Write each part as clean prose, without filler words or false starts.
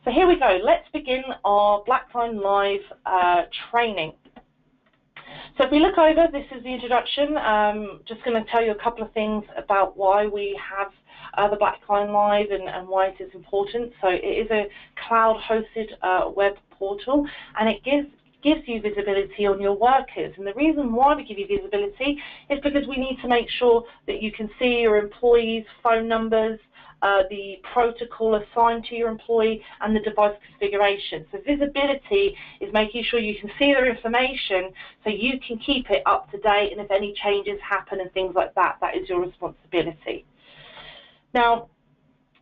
So here we go. Let's begin our Blackline Live training. So if we look over, this is the introduction. Just going to tell you a couple of things about why we have the Blackline Live and why it is important. So it is a cloud-hosted web portal, and it gives you visibility on your workers. And the reason why we give you visibility is because we need to make sure that you can see your employees' phone numbers, the protocol assigned to your employee, and the device configuration. So visibility is making sure you can see their information so you can keep it up to date, and if any changes happen and things like that, that is your responsibility. Now,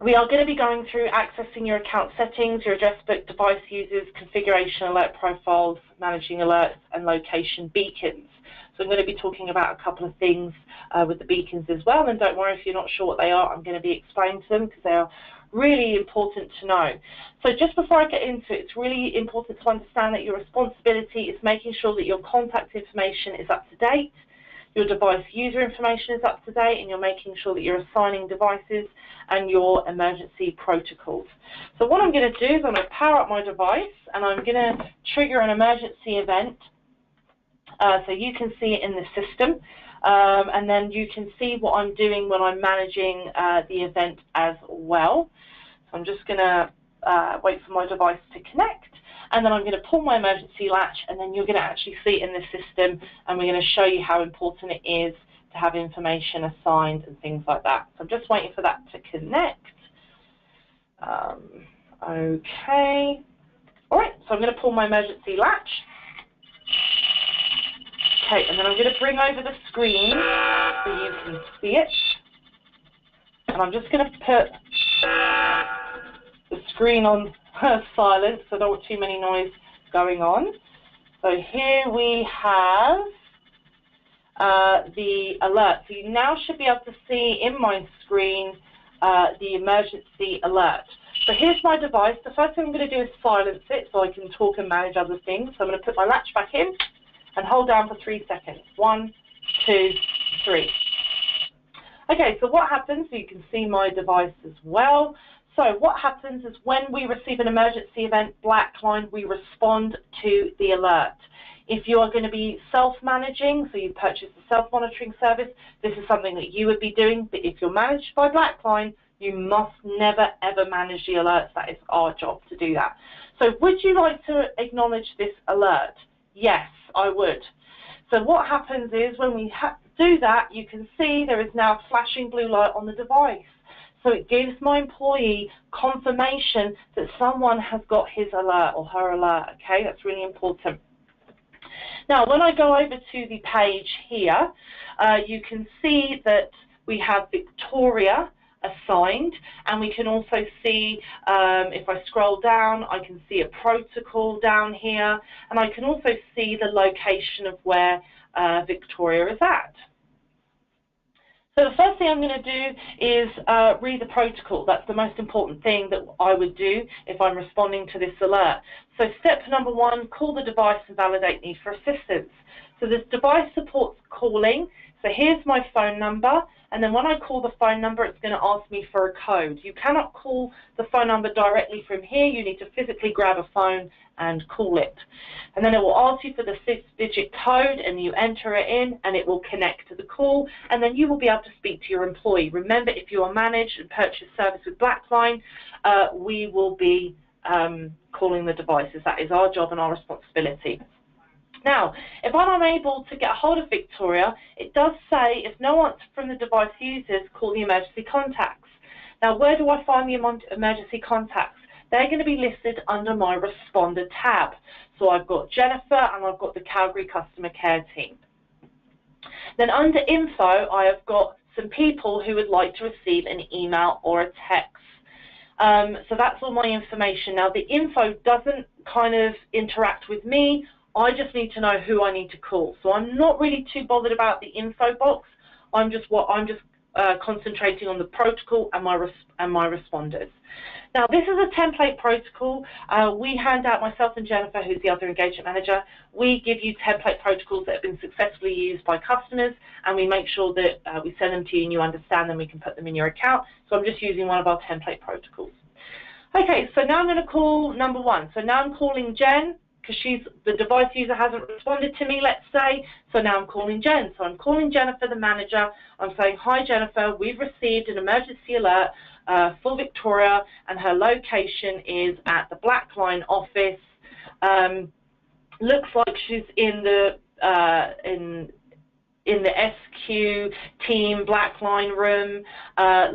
we are going to be going through accessing your account settings, your address book, device users, configuration, alert profiles, managing alerts, and location beacons. So I'm going to be talking about a couple of things with the beacons as well, and don't worry if you're not sure what they are, I'm going to be explaining to them because they are really important to know. So just before I get into it, it's really important to understand that your responsibility is making sure that your contact information is up to date, your device user information is up to date, and you're making sure that you're assigning devices and your emergency protocols. So what I'm going to do is I'm going to power up my device, and I'm going to trigger an emergency event so you can see it in the system, and then you can see what I'm doing when I'm managing the event as well. So I'm just going to wait for my device to connect, and then I'm going to pull my emergency latch, and then you're going to actually see it in the system, and we're going to show you how important it is to have information assigned and things like that. So I'm just waiting for that to connect. Okay. All right, so I'm going to pull my emergency latch. Okay, and then I'm going to bring over the screen so you can see it. And I'm just going to put the screen on silent so I don't want too many noise going on. So here we have the alert. So you now should be able to see in my screen the emergency alert. So here's my device. The first thing I'm going to do is silence it so I can talk and manage other things. So I'm going to put my latch back in and hold down for 3 seconds. 1, 2, 3. Okay, so what happens, so you can see my device as well. So what happens is when we receive an emergency event, Blackline, we respond to the alert. If you are going to be self-managing, so you purchase a self-monitoring service, this is something that you would be doing. But if you're managed by Blackline, you must never, ever manage the alerts. That is our job to do that. So would you like to acknowledge this alert? Yes, I would. So what happens is when we do that, you can see there is now flashing blue light on the device. So it gives my employee confirmation that someone has got his alert or her alert, okay? That's really important. Now, when I go over to the page here, you can see that we have Victoria assigned, and we can also see, if I scroll down, I can see a protocol down here, and I can also see the location of where Victoria is at. So the first thing I'm going to do is read the protocol. That's the most important thing that I would do if I'm responding to this alert. So step number 1, call the device and validate need for assistance. So this device supports calling. So here's my phone number, and then when I call the phone number, it's going to ask me for a code. You cannot call the phone number directly from here. You need to physically grab a phone and call it. And then it will ask you for the 6-digit code, and you enter it in, and it will connect to the call, and then you will be able to speak to your employee. Remember, if you are managed and purchase service with Blackline, we will be calling the devices. That is our job and our responsibility. Now, if I'm unable to get a hold of Victoria, it does say if no answer from the device users, call the emergency contacts. Now, where do I find the emergency contacts? They're going to be listed under my responder tab. So I've got Jennifer and I've got the Calgary customer care team. Then under info, I have got some people who would like to receive an email or a text. So that's all my information. Now, the info doesn't kind of interact with me. I just need to know who I need to call. So I'm not really too bothered about the info box. I'm just concentrating on the protocol and my responders. Now, this is a template protocol. We hand out, myself and Jennifer, who's the other engagement manager, we give you template protocols that have been successfully used by customers, and we make sure that we send them to you and you understand them, we can put them in your account. So I'm just using one of our template protocols. Okay, so now I'm going to call number 1. So now I'm calling Jen, because the device user hasn't responded to me, let's say. So now I'm calling Jen. So I'm calling Jennifer, the manager. I'm saying, hi, Jennifer, we've received an emergency alert for Victoria, and her location is at the Blackline office. Looks like she's in the SQ team Blackline room.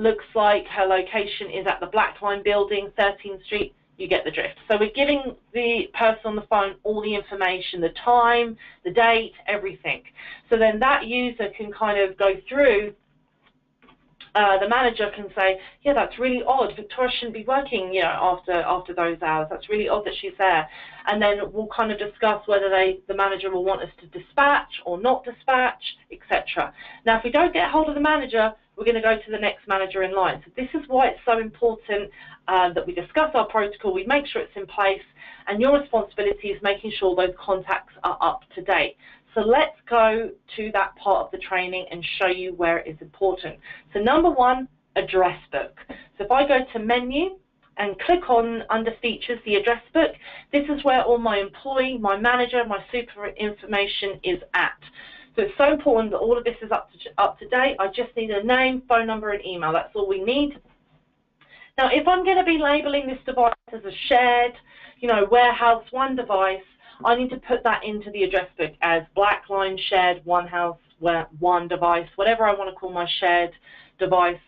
Looks like her location is at the Blackline building, 13th Street. You get the drift. So we're giving the person on the phone all the information, the time, the date, everything. So then that user can kind of go through. The manager can say, yeah, that's really odd. Victoria shouldn't be working, you know, after those hours. That's really odd that she's there. And then we'll kind of discuss whether the manager will want us to dispatch or not dispatch, etc. Now, if we don't get hold of the manager, we're going to go to the next manager in line. So this is why it's so important that we discuss our protocol, we make sure it's in place, and your responsibility is making sure those contacts are up to date. So let's go to that part of the training and show you where it is important. So number 1, address book. So if I go to menu and click on under features, the address book, this is where all my employee, my manager, my super information is at. So it's so important that all of this is up to date. I just need a name, phone number, and email. That's all we need. Now, if I'm going to be labeling this device as a shared, you know, warehouse 1 device, I need to put that into the address book as Blackline shared 1 house 1 device, whatever I want to call my shared device,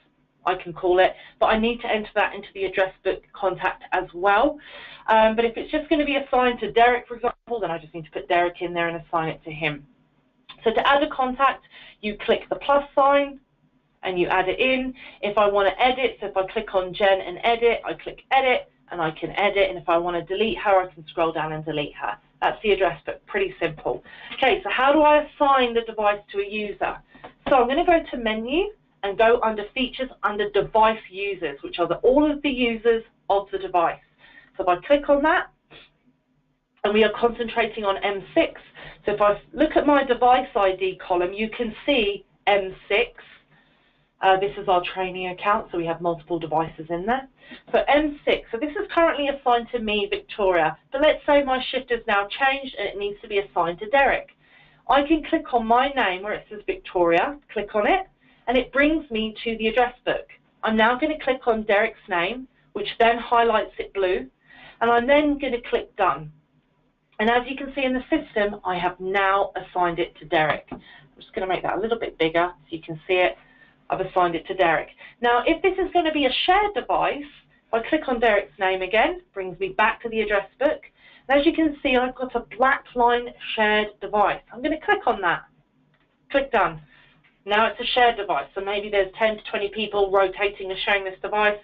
I can call it, but I need to enter that into the address book contact as well. But if it's just going to be assigned to Derek, for example, then I just need to put Derek in there and assign it to him. So to add a contact, you click the plus sign and you add it in. If I want to edit, so if I click on Jen and edit, I click edit and I can edit, and if I want to delete her, I can scroll down and delete her. That's the address book, pretty simple. Okay, so how do I assign the device to a user? So I'm going to go to menu and go under features under device users, which are all of the users of the device. So if I click on that, and we are concentrating on M6, so if I look at my device ID column, you can see M6. This is our training account, so we have multiple devices in there. So M6, so this is currently assigned to me, Victoria, but let's say my shift has now changed and it needs to be assigned to Derek. I can click on my name where it says Victoria, click on it, and it brings me to the address book. I'm now going to click on Derek's name, which then highlights it blue, and I'm then going to click Done. And as you can see in the system, I have now assigned it to Derek. I'm just going to make that a little bit bigger so you can see it. I've assigned it to Derek. Now, if this is going to be a shared device, if I click on Derek's name again, brings me back to the address book. And as you can see, I've got a Blackline shared device. I'm going to click on that. Click Done. Now it's a shared device, so maybe there's 10 to 20 people rotating and sharing this device.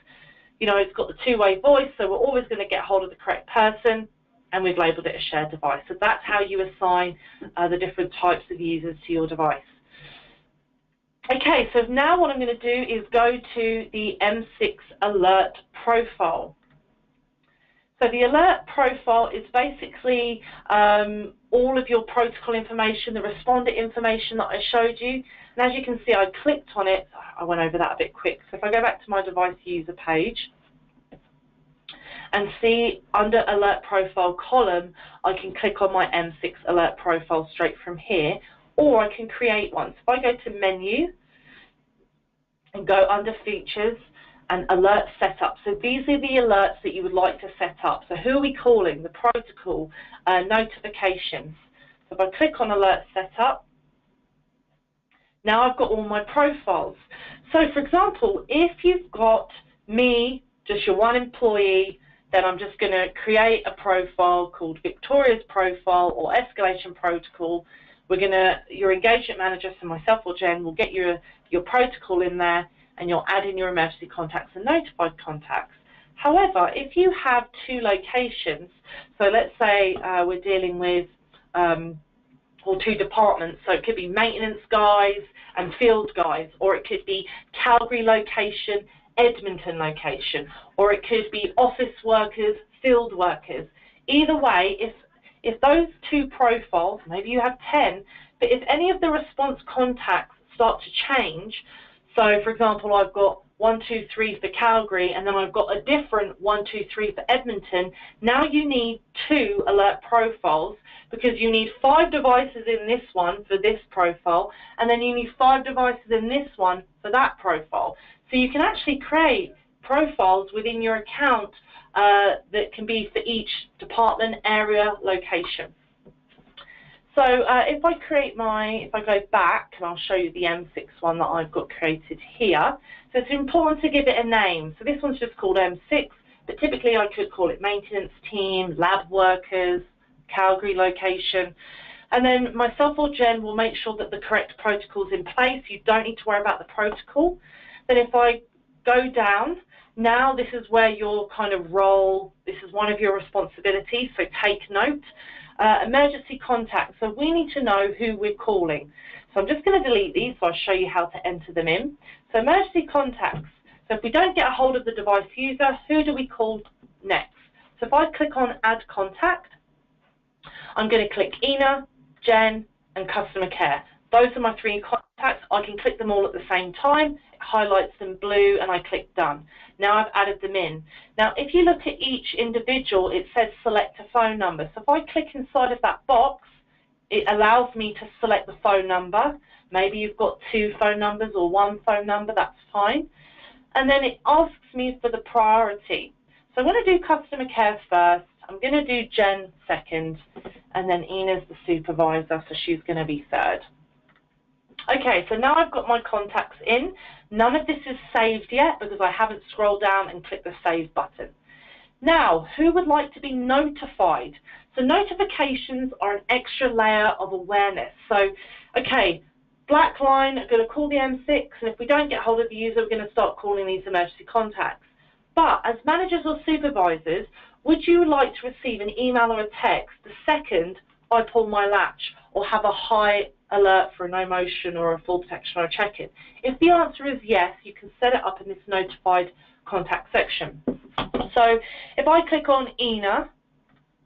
You know, it's got the two-way voice, so we're always going to get hold of the correct person, and we've labeled it a shared device. So that's how you assign the different types of users to your device. Okay, so now what I'm going to do is go to the M6 alert profile. So the alert profile is basically all of your protocol information, the responder information that I showed you. And as you can see, I clicked on it. I went over that a bit quick. So if I go back to my device user page and see under alert profile column, I can click on my M6 alert profile straight from here, or I can create one. So if I go to menu and go under features and alert setup. So these are the alerts that you would like to set up. So who are we calling? The protocol, notifications. So if I click on alert setup, now I've got all my profiles. So for example, if you've got me, just your one employee, then I'm just going to create a profile called Victoria's profile or escalation protocol. We're going to, your engagement manager, so myself or Jen, will get your protocol in there, and you'll add in your emergency contacts and notified contacts. However, if you have 2 locations, so let's say we're dealing with or 2 departments, so it could be maintenance guys and field guys, or it could be Calgary location, Edmonton location, or it could be office workers, field workers. Either way, if those 2 profiles, maybe you have 10, but if any of the response contacts start to change, so for example, I've got 123 for Calgary, and then I've got a different 123 for Edmonton, now you need 2 alert profiles, because you need 5 devices in this one for this profile, and then you need 5 devices in this one for that profile. So you can actually create profiles within your account that can be for each department, area, location. So if I go back, and I'll show you the M6 one that I've got created here. So it's important to give it a name. So this one's just called M6, but typically I could call it maintenance team, lab workers, Calgary location. And then myself or Jen will make sure that the correct protocol is in place. You don't need to worry about the protocol. Then if I go down, now this is where your kind of role, this is one of your responsibilities, so take note. Emergency contact, so we need to know who we're calling. So I'm just going to delete these so I'll show you how to enter them in. So emergency contacts, so if we don't get a hold of the device user, who do we call next? So if I click on add contact, I'm going to click Ina, Jen and customer care. Those are my 3 contacts. I can click them all at the same time. It highlights them blue and I click done. Now I've added them in. Now if you look at each individual, it says select a phone number. So if I click inside of that box, it allows me to select the phone number. Maybe you've got 2 phone numbers or 1 phone number, that's fine. And then it asks me for the priority. So I'm going to do customer care first. I'm going to do Jen second, and then Ina's the supervisor, so she's going to be third. Okay, so now I've got my contacts in. None of this is saved yet because I haven't scrolled down and clicked the save button. Now, who would like to be notified? So notifications are an extra layer of awareness. So, okay, Blackline are going to call the M6, and if we don't get hold of the user, we're going to start calling these emergency contacts. But as managers or supervisors, would you like to receive an email or a text the second I pull my latch or have a high alert for a no motion or a full protection or a check-in? If the answer is yes, you can set it up in this notified contact section. So if I click on Ina,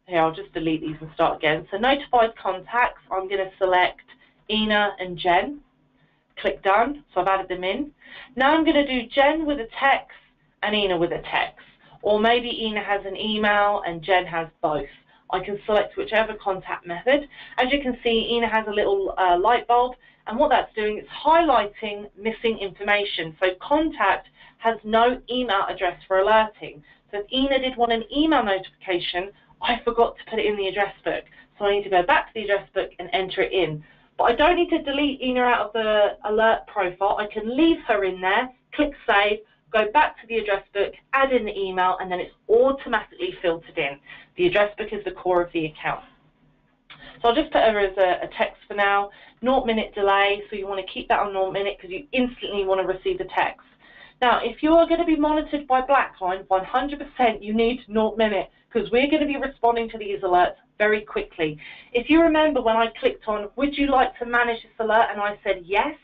here I'll just delete these and start again. So notified contacts, I'm going to select Ina and Jen. Click done, so I've added them in. Now I'm going to do Jen with a text and Ina with a text. Or maybe Ina has an email and Jen has both. I can select whichever contact method. As you can see, Ina has a little light bulb, and what that's doing is highlighting missing information. So contact has no email address for alerting. So if Ina did want an email notification, I forgot to put it in the address book. So I need to go back to the address book and enter it in. But I don't need to delete Ina out of the alert profile. I can leave her in there, click save, go back to the address book, add in the email, and then it's automatically filtered in. The address book is the core of the account. So I'll just put her as a text for now. 0-minute delay, so you want to keep that on 0 minute because you instantly want to receive the text. Now, if you are going to be monitored by Blackline, 100% you need 0 minute because we're going to be responding to these alerts very quickly. If you remember when I clicked on, would you like to manage this alert, and I said yes,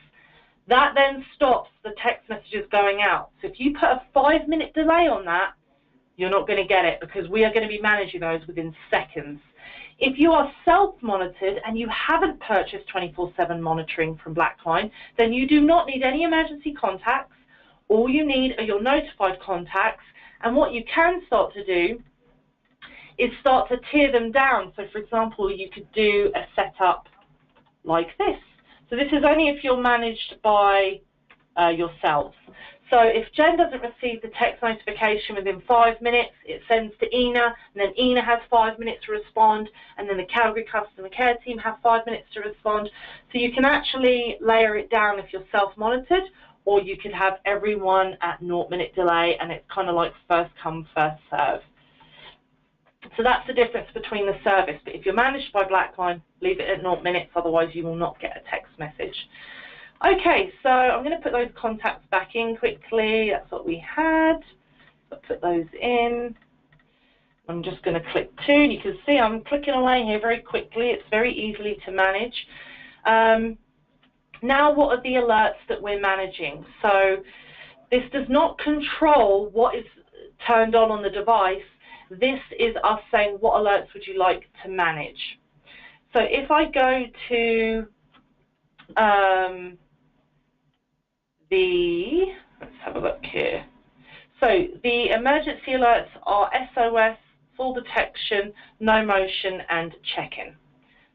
that then stops the text messages going out. So if you put a 5-minute delay on that, you're not going to get it because we are going to be managing those within seconds. If you are self-monitored and you haven't purchased 24/7 monitoring from Blackline, then you do not need any emergency contacts. All you need are your notified contacts, and what you can start to do is start to tier them down. So for example, you could do a setup like this. So this is only if you're managed by yourself. So if Jen doesn't receive the text notification within 5 minutes, it sends to Ina, and then Ina has 5 minutes to respond, and then the Calgary customer care team have 5 minutes to respond. So you can actually layer it down if you're self-monitored, or you could have everyone at 0-minute delay, and it's kind of like first come, first serve. So that's the difference between the service. But if you're managed by Blackline, leave it at 0 minutes, otherwise you will not get a text message. Okay, so I'm going to put those contacts back in quickly. That's what we had. So put those in. I'm just going to click 2. You can see I'm clicking away here very quickly. It's very easily to manage. Now, what are the alerts that we're managing? So this does not control what is turned on the device. This is us saying, what alerts would you like to manage? So if I go to Let's have a look here. So the emergency alerts are SOS, fall detection, no motion, and check-in.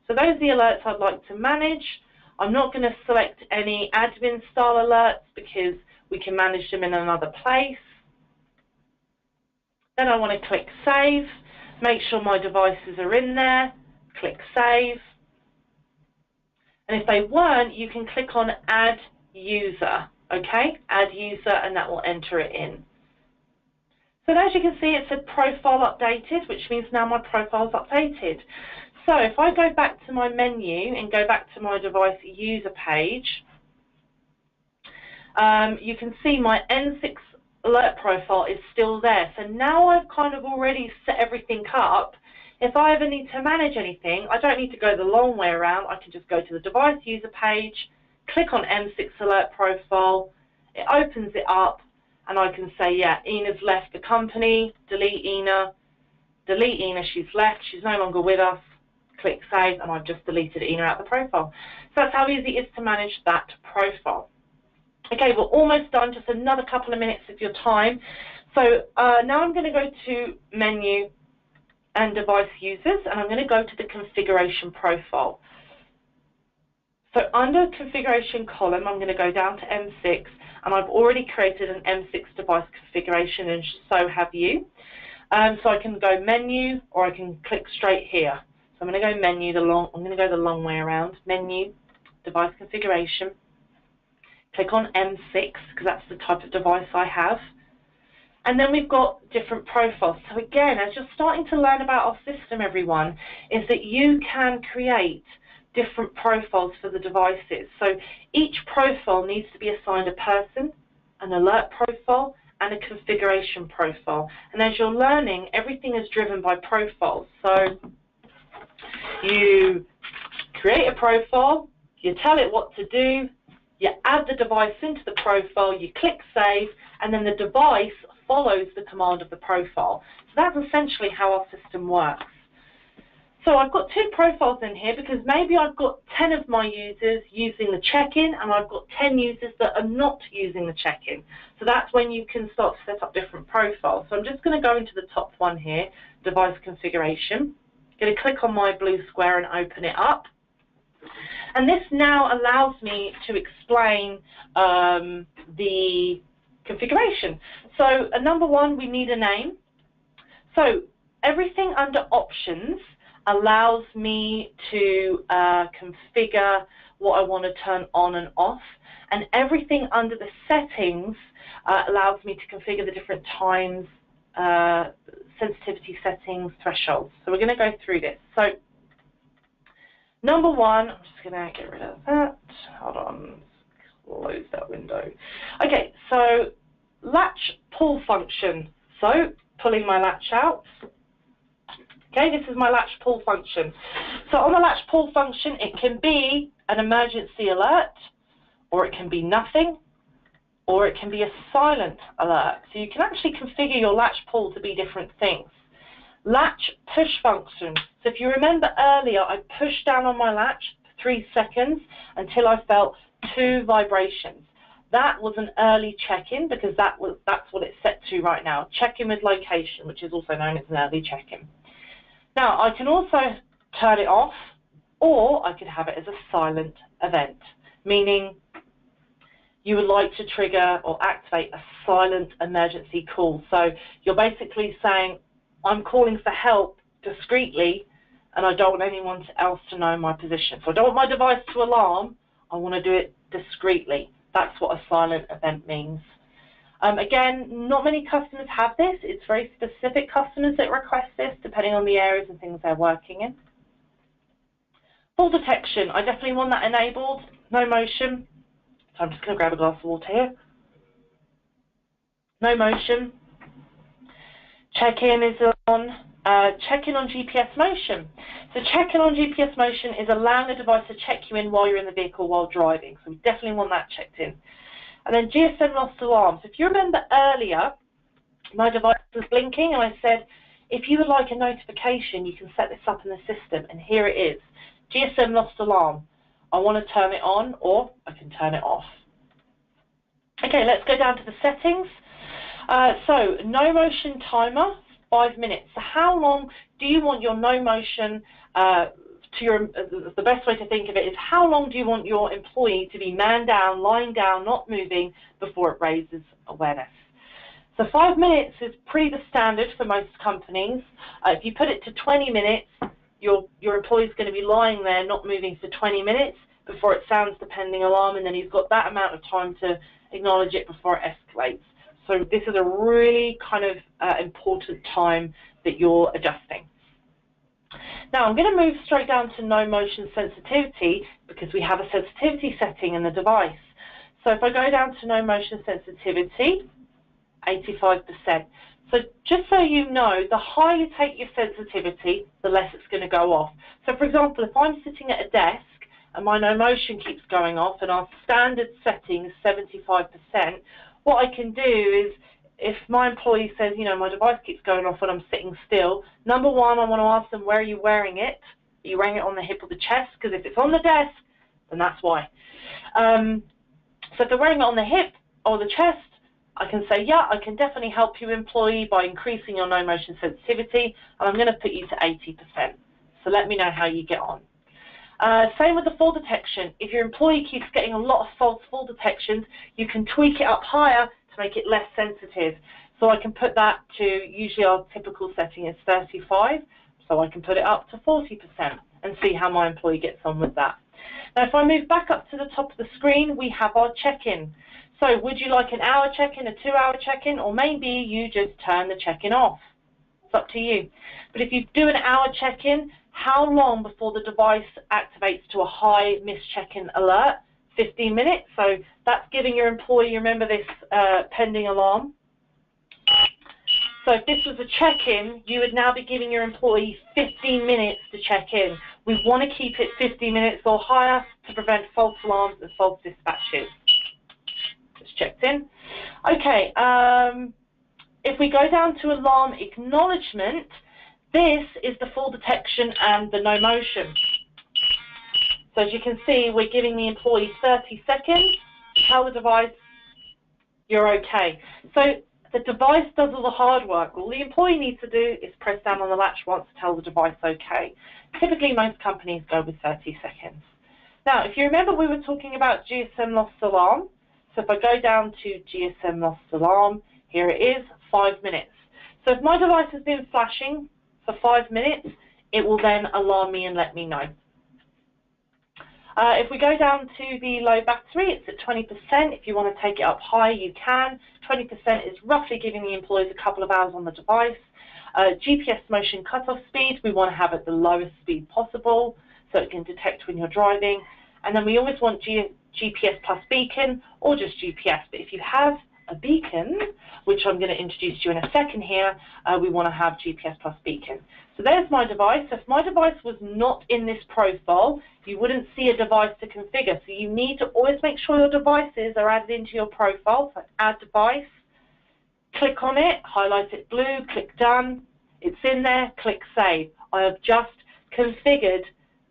So those are the alerts I'd like to manage. I'm not going to select any admin style alerts because we can manage them in another place. Then I want to click Save, make sure my devices are in there, click Save. And if they weren't, you can click on Add User, okay? Add User, and that will enter it in. So as you can see, it said Profile Updated, which means now my profile is updated. So if I go back to my menu and go back to my device user page, you can see my N6 alert profile is still there. So now I've kind of already set everything up. If I ever need to manage anything, I don't need to go the long way around. I can just go to the device user page, click on N6 alert profile, it opens it up, and I can say, yeah, Ina's left the company, delete Ina, she's left, she's no longer with us, click Save, and I've just deleted Ina out of the profile. So that's how easy it is to manage that profile. Okay, we're almost done, just another couple of minutes of your time. So now I'm going to go to Menu and Device Users, and I'm going to go to the Configuration Profile. So under Configuration column, I'm going to go down to M6, and I've already created an M6 device configuration, and so have you. So I can go Menu, or I can click straight here. So I'm going to go Menu, I'm going to go the long way around. Menu, Device Configuration. Click on M6, because that's the type of device I have. And then we've got different profiles. So again, as you're starting to learn about our system, everyone, is that you can create different profiles for the devices. So each profile needs to be assigned a person, an alert profile, and a configuration profile. And as you're learning, everything is driven by profiles. So you create a profile, you tell it what to do, you add the device into the profile, you click Save, and then the device follows the command of the profile. So that's essentially how our system works. So I've got two profiles in here because maybe I've got 10 of my users using the check-in, and I've got 10 users that are not using the check-in. So that's when you can start to set up different profiles. So I'm just going to go into the top one here, Device Configuration. I'm going to click on my blue square and open it up. And this now allows me to explain the configuration. So number one, we need a name. So everything under Options allows me to configure what I want to turn on and off. And everything under the settings allows me to configure the different times, sensitivity settings, thresholds. So we're going to go through this. So number one, I'm just going to get rid of that. Hold on, close that window. Okay, so latch pull function. So pulling my latch out. Okay, this is my latch pull function. So on the latch pull function, it can be an emergency alert, or it can be nothing, or it can be a silent alert. So you can actually configure your latch pull to be different things. Latch push function. So if you remember earlier, I pushed down on my latch for 3 seconds until I felt 2 vibrations. That was an early check-in because that's what it's set to right now. Check-in with location, which is also known as an early check-in. Now, I can also turn it off, or I could have it as a silent event, meaning you would like to trigger or activate a silent emergency call. So you're basically saying, I'm calling for help discreetly, and I don't want anyone else to know my position. So I don't want my device to alarm, I want to do it discreetly. That's what a silent event means. Again, not many customers have this. It's very specific customers that request this, depending on the areas and things they're working in. Fall detection, I definitely want that enabled. No motion. So I'm just going to grab a glass of water here. No motion. Check-in is on. Check-in on GPS motion. So check-in on GPS motion is allowing the device to check you in while you're in the vehicle while driving. So we definitely want that checked in. And then GSM lost alarm. So if you remember earlier, my device was blinking and I said, if you would like a notification, you can set this up in the system. And here it is. GSM lost alarm. I want to turn it on, or I can turn it off. Okay, let's go down to the settings. So no motion timer, 5 minutes. So how long do you want your no motion the best way to think of it is how long do you want your employee to be man down, lying down, not moving before it raises awareness? So 5 minutes is pretty the standard for most companies. If you put it to 20 minutes, your employee is going to be lying there, not moving for 20 minutes before it sounds the pending alarm, and then he's got that amount of time to acknowledge it before it escalates. So this is a really kind of important time that you're adjusting. Now I'm going to move straight down to no motion sensitivity because we have a sensitivity setting in the device. So if I go down to no motion sensitivity, 85%. So just so you know, the higher you take your sensitivity, the less it's going to go off. So for example, if I'm sitting at a desk and my no motion keeps going off and our standard setting is 75%, what I can do is, if my employee says, you know, my device keeps going off when I'm sitting still, number one, I want to ask them, where are you wearing it? Are you wearing it on the hip or the chest? Because if it's on the desk, then that's why. So if they're wearing it on the hip or the chest, I can say, yeah, I can definitely help you, employee, by increasing your no motion sensitivity, and I'm going to put you to 80%. So let me know how you get on. Same with the fall detection. If your employee keeps getting a lot of false fall detections, you can tweak it up higher to make it less sensitive. So I can put that to, usually our typical setting is 35, so I can put it up to 40% and see how my employee gets on with that. Now if I move back up to the top of the screen, we have our check-in. So would you like an hour check-in, a 2-hour check-in, or maybe you just turn the check-in off? It's up to you. But if you do an hour check-in, how long before the device activates to a high missed check-in alert? 15 minutes. So that's giving your employee, remember this pending alarm. So if this was a check-in, you would now be giving your employee 15 minutes to check in. We want to keep it 50 minutes or higher to prevent false alarms and false dispatches. Just checked in. Okay, if we go down to alarm acknowledgement, this is the fall detection and the no motion. So as you can see, we're giving the employee 30 seconds to tell the device you're okay. So the device does all the hard work. All the employee needs to do is press down on the latch once to tell the device okay. Typically, most companies go with 30 seconds. Now, if you remember, we were talking about GSM lost alarm. So if I go down to GSM lost alarm, here it is, 5 minutes. So if my device has been flashing for 5 minutes, it will then alarm me and let me know. If we go down to the low battery, it's at 20%. If you want to take it up high, you can. 20% is roughly giving the employees a couple of hours on the device. GPS motion cutoff speed, we want to have at the lowest speed possible so it can detect when you're driving. And then we always want GPS plus beacon or just GPS. But if you have a beacon, which I'm going to introduce you in a second here, we want to have GPS plus beacon. So there's my device. If my device was not in this profile, you wouldn't see a device to configure. So you need to always make sure your devices are added into your profile. So add device, click on it, highlight it blue, click done. It's in there, click save. I have just configured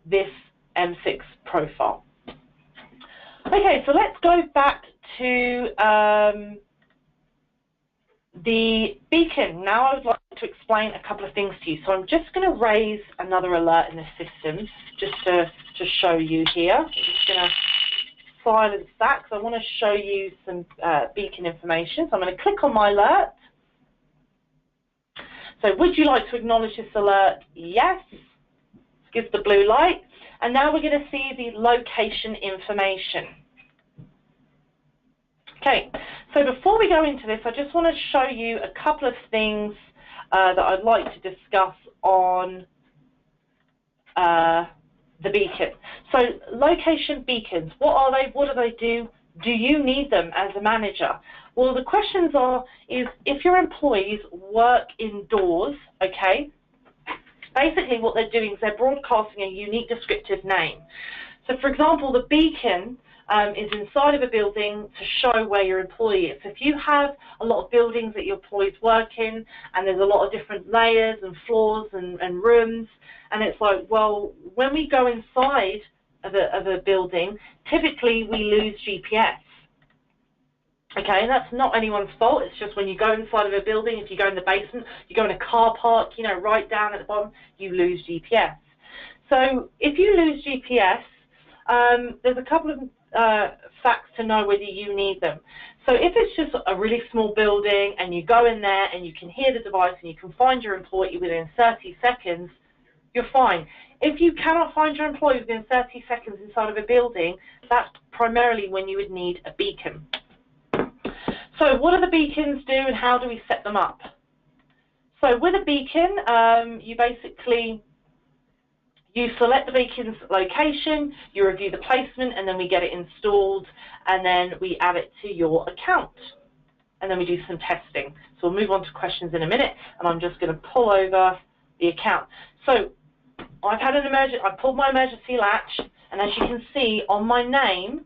this M6 profile. Okay, so let's go back to the beacon. Now I would like to explain a couple of things to you. So I'm just going to raise another alert in the system just to show you here. I'm just going to silence that because I want to show you some beacon information. So I'm going to click on my alert. So would you like to acknowledge this alert? Yes. Gives the blue light. And now we're going to see the location information. Okay, so before we go into this, I just want to show you a couple of things that I'd like to discuss on the beacon. So location beacons, what are they? What do they do? Do you need them as a manager? Well, the questions are, is if your employees work indoors, okay, basically what they're doing is they're broadcasting a unique descriptive name. So for example, the beacon is inside of a building to show where your employee is. So if you have a lot of buildings that your employees work in and there's a lot of different layers and floors and rooms, and it's like, well, when we go inside of a building, typically we lose GPS. Okay, and that's not anyone's fault. It's just when you go inside of a building, if you go in the basement, you go in a car park, you know, right down at the bottom, you lose GPS. So if you lose GPS, there's a couple of facts to know whether you need them. So if it's just a really small building and you go in there and you can hear the device and you can find your employee within 30 seconds, you're fine. If you cannot find your employee within 30 seconds inside of a building, that's primarily when you would need a beacon. So what do the beacons do and how do we set them up? So with a beacon, you select the beacon's location, you review the placement, and then we get it installed, and then we add it to your account. And then we do some testing. So we'll move on to questions in a minute, and I'm just going to pull over the account. So I've had an emergency, I pulled my emergency latch, and as you can see on my name,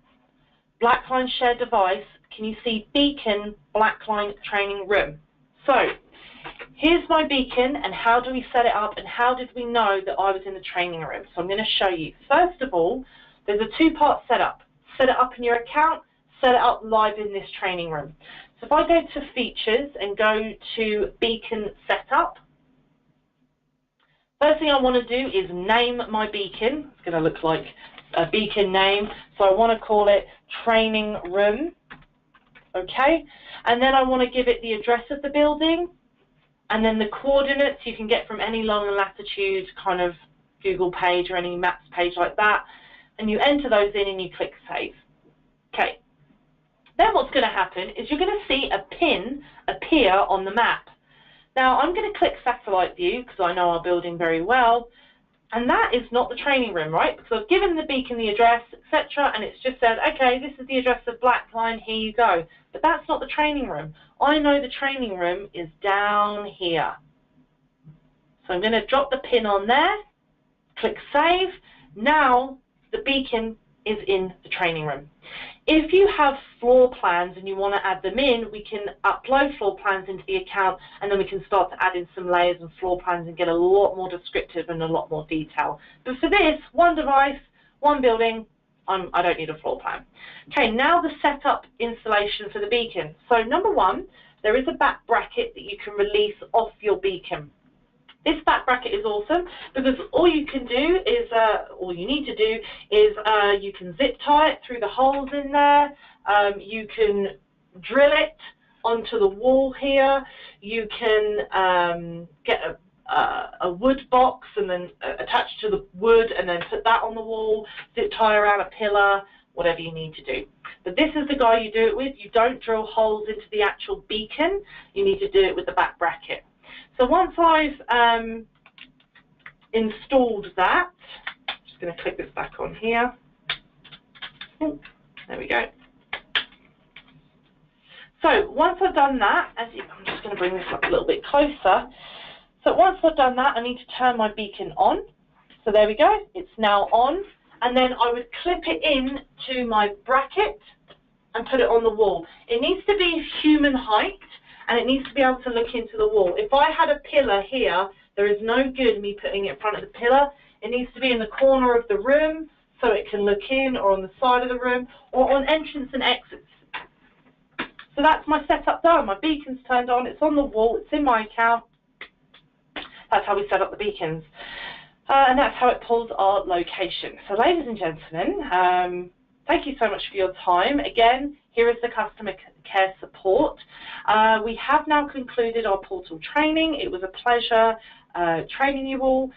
Blackline shared device, can you see beacon Blackline training room? So here's my beacon, and how do we set it up, and how did we know that I was in the training room? So I'm going to show you. First of all, there's a two-part setup. Set it up in your account, set it up live in this training room. So if I go to features and go to beacon setup, first thing I want to do is name my beacon. It's going to look like a beacon name. So I want to call it training room. Okay, and then I want to give it the address of the building, and then the coordinates you can get from any long and latitude kind of Google page or any maps page like that, and you enter those in and you click save. Okay, then what's going to happen is you're going to see a pin appear on the map. Now I'm going to click satellite view because I know our building very well, and that is not the training room, right? Because I've given the beacon the address, etc., and it's just said, okay, this is the address of Blackline, here you go. But that's not the training room. I know the training room is down here. So I'm going to drop the pin on there, click save. Now the beacon is in the training room. If you have floor plans and you want to add them in, we can upload floor plans into the account, and then we can start to add in some layers and floor plans and get a lot more descriptive and a lot more detail. But for this, one device, one building, I don't need a floor plan. Okay, now the setup installation for the beacon. So number one, there is a back bracket that you can release off your beacon. This back bracket is awesome because all you can do is, all you need to do is you can zip tie it through the holes in there. You can drill it onto the wall here. You can get a wood box and then attach to the wood and then put that on the wall, zip tie around a pillar, whatever you need to do. But this is the guy you do it with. You don't drill holes into the actual beacon. You need to do it with the back bracket. So once I've installed that, I'm just going to click this back on here. There we go. So once I've done that, I'm just going to bring this up a little bit closer. So once I've done that, I need to turn my beacon on. So there we go. It's now on. And then I would clip it in to my bracket and put it on the wall. It needs to be human height, and it needs to be able to look into the wall. If I had a pillar here, there is no good me putting it in front of the pillar. It needs to be in the corner of the room so it can look in, or on the side of the room, or on entrance and exits. So that's my setup done. My beacon's turned on, it's on the wall, it's in my account. That's how we set up the beacons. And that's how it pulls our location. So ladies and gentlemen, thank you so much for your time. Again, here is the customer care support. We have now concluded our portal training. It was a pleasure training you all.